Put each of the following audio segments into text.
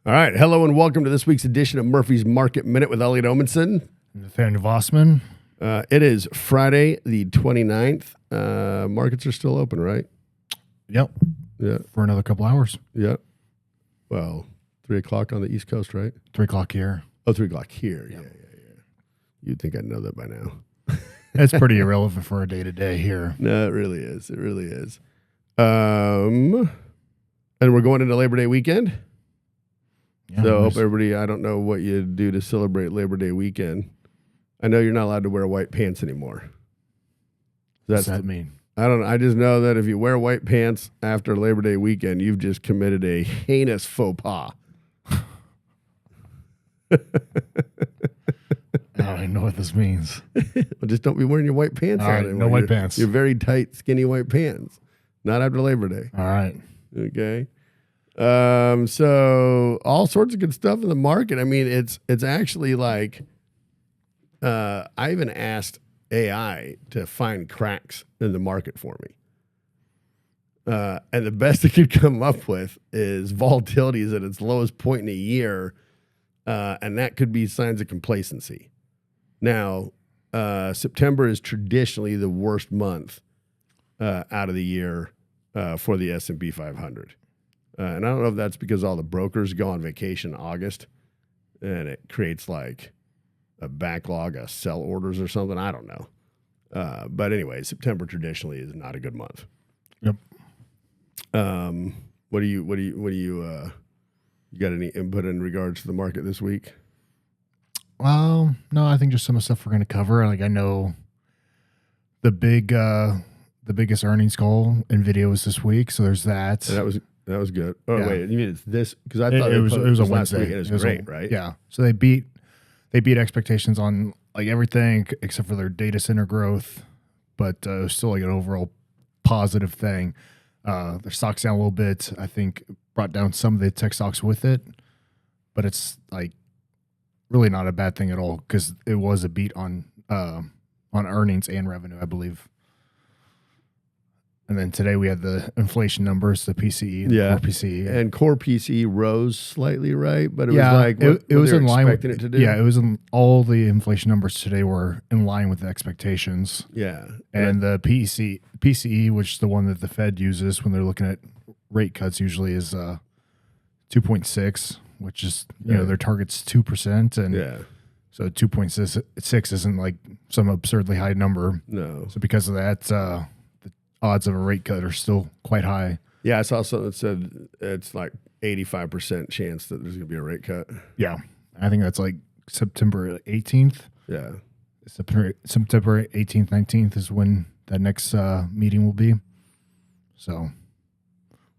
All right. Hello and welcome to this week's edition of Murphy's Market Minute with Elliot Omenson. Nathaniel Vossman. It is Friday, the 29th. Markets are still open, right? Yep. Yeah. For another couple hours. Yeah. Well, 3 o'clock on the East Coast, right? 3 o'clock here. Oh, 3 o'clock here. Yeah. You'd think I'd know that by now. It's pretty irrelevant for a day-to-day here. No, it really is. It really is. And we're going into Labor Day weekend. Yeah, So I hope everybody, I don't know what you do to celebrate Labor Day weekend. I know you're not allowed to wear white pants anymore. What's that mean? I don't know. I just know that if you wear white pants after Labor Day weekend, you've just committed a heinous faux pas. I don't even know what this means. Well, just don't be wearing your white pants. All right, no white pants. Your very tight, skinny white pants. Not after Labor Day. All right. Okay. So all sorts of good stuff in the market. I mean, it's actually like I even asked AI to find cracks in the market for me. And the best it could come up with is volatility is at its lowest point in a year. And that could be signs of complacency. Now, September is traditionally the worst month out of the year for the S&P 500. And I don't know if that's because all the brokers go on vacation in August and it creates like a backlog of sell orders or something. I don't know. But anyway, September traditionally is not a good month. Yep. What do you got any input in regards to the market this week? No, I think just some of the stuff we're going to cover. Like I know the biggest earnings call, Nvidia was this week. So there's that. That was good. Oh, yeah. wait, you mean it's this? Because I thought it was a last Wednesday. week and it was great, right? Yeah. So they beat expectations on like everything except for their data center growth, but it was still like an overall positive thing. Their stock's down a little bit. I think brought down some of the tech stocks with it, but it's like really not a bad thing at all because it was a beat on earnings and revenue, I believe. And then today we had the inflation numbers, the PCE, core PCE, and core PCE rose slightly, right? But it was like it was in line with it to do. Yeah, it was in all the inflation numbers today were in line with the expectations. Yeah, and the PCE, which is the one that the Fed uses when they're looking at rate cuts, usually is 2.6, which is their target's 2%, and so 2.6 isn't like some absurdly high number. No, so because of that. Odds of a rate cut are still quite high. Yeah, I saw something that said it's like 85% chance that there's going to be a rate cut. Yeah, I think that's like September 18th. Yeah, September 18th, 19th is when that next meeting will be. So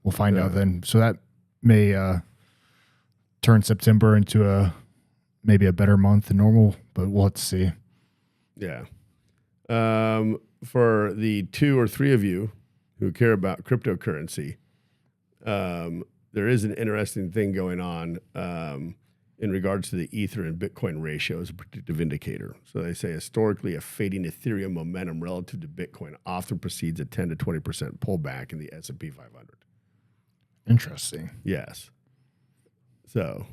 we'll find out then. So that may turn September into maybe a better month than normal, but we'll have to see. Yeah. For the 2 or 3 of you who care about cryptocurrency, there is an interesting thing going on in regards to the Ether and Bitcoin ratio as a predictive indicator. So they say historically a fading Ethereum momentum relative to Bitcoin often precedes a 10 to 20% pullback in the S&P 500. Interesting. Yes. So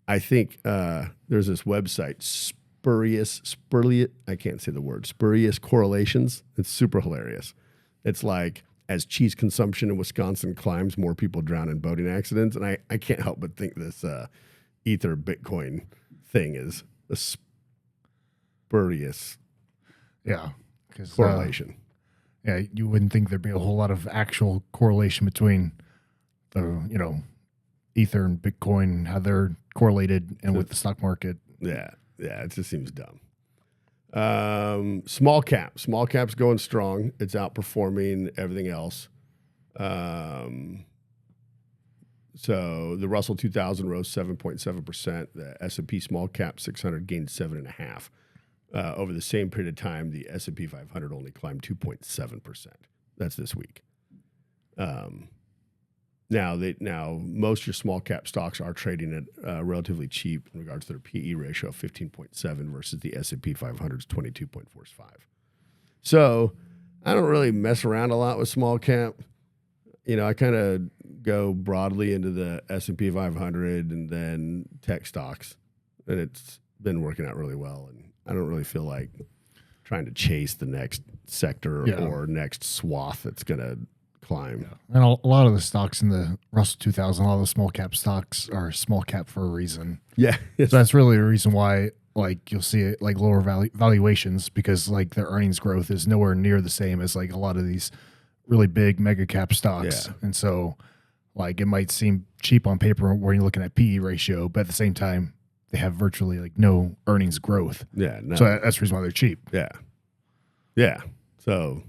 I think there's this website, spurious correlations. It's super hilarious. It's like as cheese consumption in Wisconsin climbs, more people drown in boating accidents. And I can't help but think this Ether Bitcoin thing is a spurious correlation. You wouldn't think there'd be a whole lot of actual correlation between the Ether and Bitcoin, how they're correlated and with the stock market. Yeah, it just seems dumb. Small cap's going strong. It's outperforming everything else. So the Russell 2000 rose 7.7%. The S&P small cap 600 gained 7.5%. Over the same period of time, the S&P 500 only climbed 2.7%. That's this week. Now most of your small cap stocks are trading at relatively cheap in regards to their PE ratio of 15.7 versus the S&P 500's 22.45. So I don't really mess around a lot with small cap. I kind of go broadly into the S&P 500 and then tech stocks, and it's been working out really well. And I don't really feel like trying to chase the next sector or next swath that's going to climb. Yeah. And a lot of the stocks in the Russell 2000, a lot of the small cap stocks are small cap for a reason. Yeah. So that's really the reason why, like, you'll see it like lower valuations, because like their earnings growth is nowhere near the same as like a lot of these really big mega cap stocks. Yeah. And so like it might seem cheap on paper when you're looking at PE ratio, but at the same time, they have virtually like no earnings growth. Yeah. No. So that's the reason why they're cheap. Yeah. Yeah. So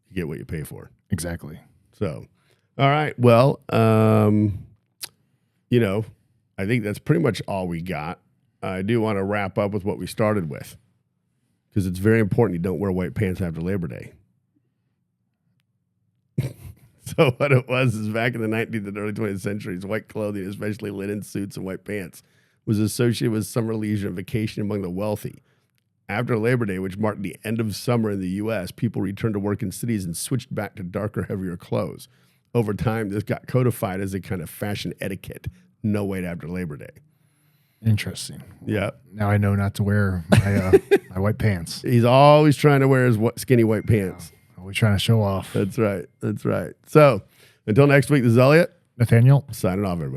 you get what you pay for. Exactly. So, all right. Well, you know, I think that's pretty much all we got. I do want to wrap up with what we started with, because it's very important you don't wear white pants after Labor Day. So what it was is back in the 19th and early 20th centuries, white clothing, especially linen suits and white pants, was associated with summer leisure and vacation among the wealthy. After Labor Day, which marked the end of summer in the U.S., people returned to work in cities and switched back to darker, heavier clothes. Over time, this got codified as a kind of fashion etiquette. No wait after Labor Day. Interesting. Yeah. Now I know not to wear my my white pants. He's always trying to wear his skinny white pants. Always trying to show off. That's right. That's right. So until next week, this is Elliot. Nathaniel. Signing off, everybody.